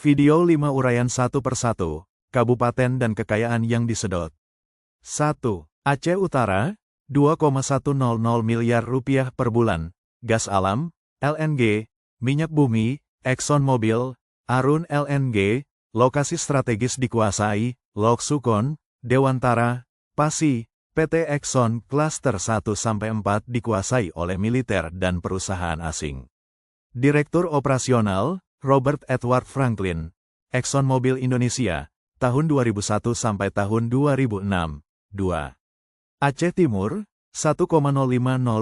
Video 5 uraian satu persatu, kabupaten dan kekayaan yang disedot. 1. Aceh Utara, 2,100 miliar rupiah per bulan, gas alam, LNG, minyak bumi, ExxonMobil, Arun LNG, lokasi strategis dikuasai, Lok Sukon, Dewantara, Pasi, PT Exxon Cluster 1-4 dikuasai oleh militer dan perusahaan asing. Direktur Operasional, Robert Edward Franklin, ExxonMobil Indonesia, tahun 2001 sampai tahun 2006. 2. Aceh Timur, 1,050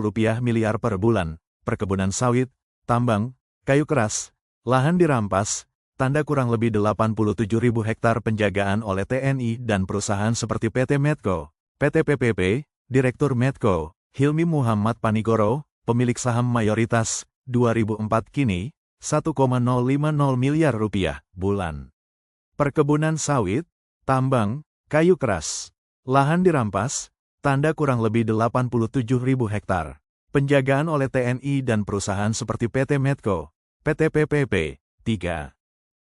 rupiah miliar per bulan, perkebunan sawit, tambang, kayu keras, lahan dirampas, tanda kurang lebih 87.000 hektar penjagaan oleh TNI dan perusahaan seperti PT Medco, PT PPP, Direktur Medco, Hilmi Muhammad Panigoro, pemilik saham mayoritas, 2004 kini, 1,050 miliar rupiah, bulan. Perkebunan sawit, tambang, kayu keras, lahan dirampas, tanda kurang lebih 87.000 hektar. Penjagaan oleh TNI dan perusahaan seperti PT Medco, PT PPP. 3.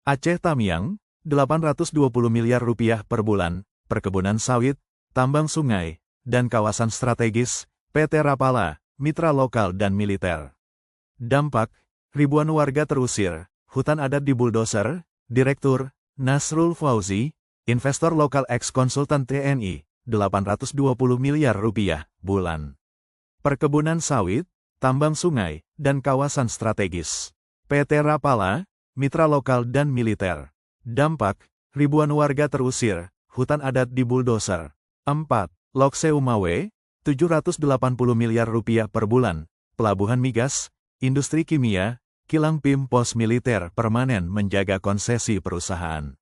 Aceh Tamiang, 820 miliar rupiah per bulan, perkebunan sawit, tambang sungai, dan kawasan strategis, PT Rapala, mitra lokal dan militer. Dampak, ribuan warga terusir, hutan adat dibuldoser. Direktur, Nasrul Fauzi, investor lokal ex-konsultan TNI, 820 miliar rupiah, bulan. Perkebunan sawit, tambang sungai, dan kawasan strategis. PT Rapala, mitra lokal dan militer. Dampak, ribuan warga terusir, hutan adat dibuldoser. 4. Lok Seumawe, 780 miliar rupiah per bulan, pelabuhan migas, industri kimia, kilang PIM pos militer permanen menjaga konsesi perusahaan.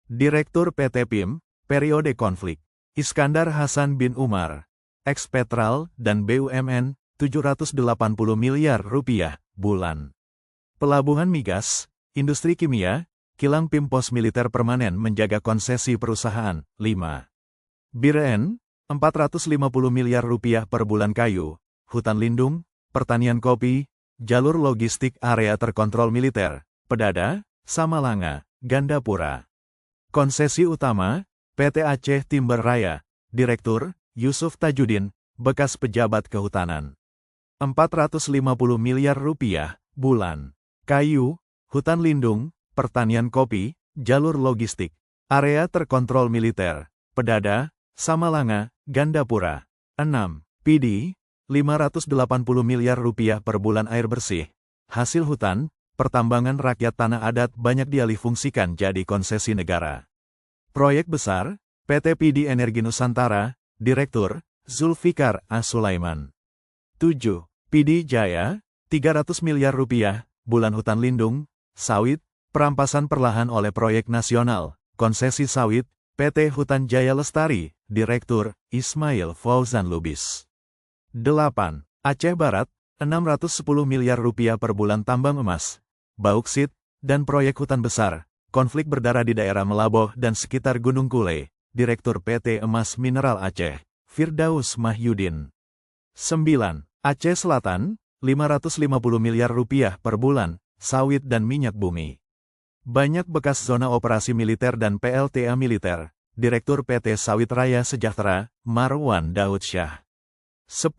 Direktur PT PIM, periode konflik, Iskandar Hasan bin Umar, ex-Petral dan BUMN, 780 miliar rupiah, bulan. Pelabuhan migas, industri kimia, kilang PIM pos militer permanen menjaga konsesi perusahaan. 5. BIRN, 450 miliar rupiah per bulan kayu, hutan lindung, pertanian kopi, jalur logistik area terkontrol militer, Pedada, Samalanga, Gandapura. Konsesi utama, PT Aceh Timber Raya, Direktur, Yusuf Tajudin, bekas pejabat kehutanan. 450 miliar rupiah, bulan. Kayu, hutan lindung, pertanian kopi, jalur logistik, area terkontrol militer, Pedada, Samalanga, Gandapura. 6. PD, 580 miliar rupiah per bulan air bersih. Hasil hutan, pertambangan rakyat tanah adat banyak dialihfungsikan jadi konsesi negara. Proyek besar, PT PD Energi Nusantara, Direktur, Zulfikar A. Sulaiman. 7. PD Jaya, 300 miliar rupiah, bulan hutan lindung, sawit, perampasan perlahan oleh proyek nasional, konsesi sawit, PT Hutan Jaya Lestari, Direktur, Ismail Fauzan Lubis. 8. Aceh Barat, 610 miliar rupiah per bulan tambang emas, bauksit, dan proyek hutan besar, konflik berdarah di daerah Melaboh dan sekitar Gunung Kule, Direktur PT Emas Mineral Aceh, Firdaus Mahyudin. 9. Aceh Selatan, 550 miliar rupiah per bulan, sawit dan minyak bumi. Banyak bekas zona operasi militer dan PLTA militer, Direktur PT Sawit Raya Sejahtera, Marwan Daud Syah. 10.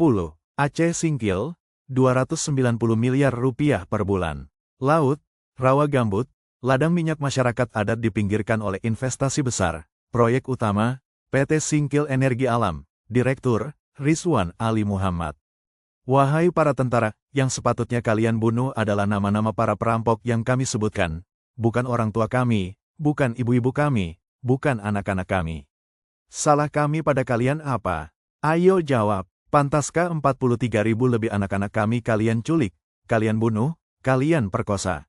Aceh Singkil, 290 miliar rupiah per bulan. Laut, rawa gambut, ladang minyak masyarakat adat dipinggirkan oleh investasi besar. Proyek utama, PT Singkil Energi Alam, Direktur, Rizwan Ali Muhammad. Wahai para tentara, yang sepatutnya kalian bunuh adalah nama-nama para perampok yang kami sebutkan. Bukan orang tua kami, bukan ibu-ibu kami, bukan anak-anak kami. Salah kami pada kalian apa? Ayo jawab. Pantaskah 43.000 lebih anak-anak kami kalian culik, kalian bunuh, kalian perkosa?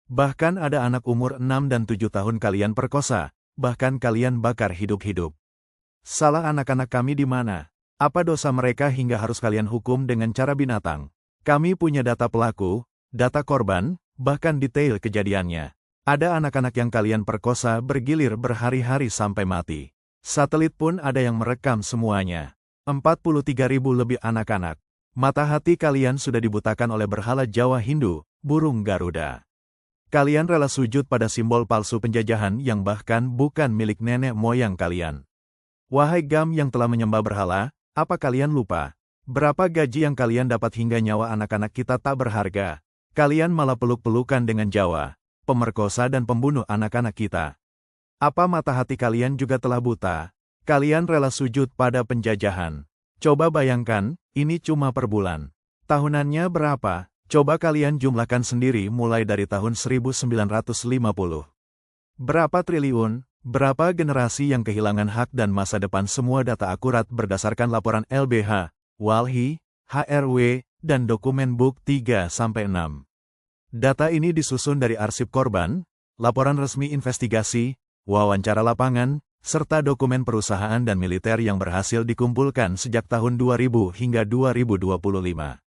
Bahkan ada anak umur 6 dan 7 tahun kalian perkosa, bahkan kalian bakar hidup-hidup. Salah anak-anak kami di mana? Apa dosa mereka hingga harus kalian hukum dengan cara binatang? Kami punya data pelaku, data korban, bahkan detail kejadiannya. Ada anak-anak yang kalian perkosa bergilir berhari-hari sampai mati. Satelit pun ada yang merekam semuanya. 43.000 lebih anak-anak. Mata hati kalian sudah dibutakan oleh berhala Jawa Hindu, burung Garuda. Kalian rela sujud pada simbol palsu penjajahan yang bahkan bukan milik nenek moyang kalian. Wahai GAM yang telah menyembah berhala, apa kalian lupa? Berapa gaji yang kalian dapat hingga nyawa anak-anak kita tak berharga? Kalian malah peluk-pelukan dengan Jawa, pemerkosa dan pembunuh anak-anak kita. Apa mata hati kalian juga telah buta? Kalian rela sujud pada penjajahan. Coba bayangkan, ini cuma per bulan. Tahunannya berapa? Coba kalian jumlahkan sendiri mulai dari tahun 1950. Berapa triliun, berapa generasi yang kehilangan hak dan masa depan, semua data akurat berdasarkan laporan LBH, Walhi, HRW, dan dokumen Book 3-6. Data ini disusun dari arsip korban, laporan resmi investigasi, wawancara lapangan, serta dokumen perusahaan dan militer yang berhasil dikumpulkan sejak tahun 2000 hingga 2025.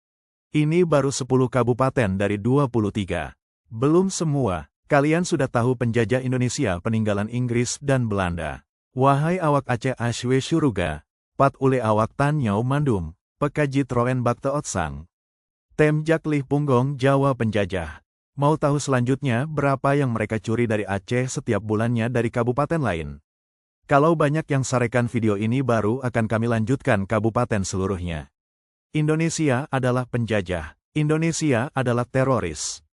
Ini baru 10 kabupaten dari 23. Belum semua, kalian sudah tahu penjajah Indonesia peninggalan Inggris dan Belanda. Wahai awak Aceh Ashwe Syuruga, Pat Ule awak Tanyau Mandum, Pekajit Roen Bakte Otsang. Temjak Lih Punggong Jawa penjajah. Mau tahu selanjutnya berapa yang mereka curi dari Aceh setiap bulannya dari kabupaten lain? Kalau banyak yang sarekan video ini baru akan kami lanjutkan kabupaten seluruhnya. Indonesia adalah penjajah. Indonesia adalah teroris.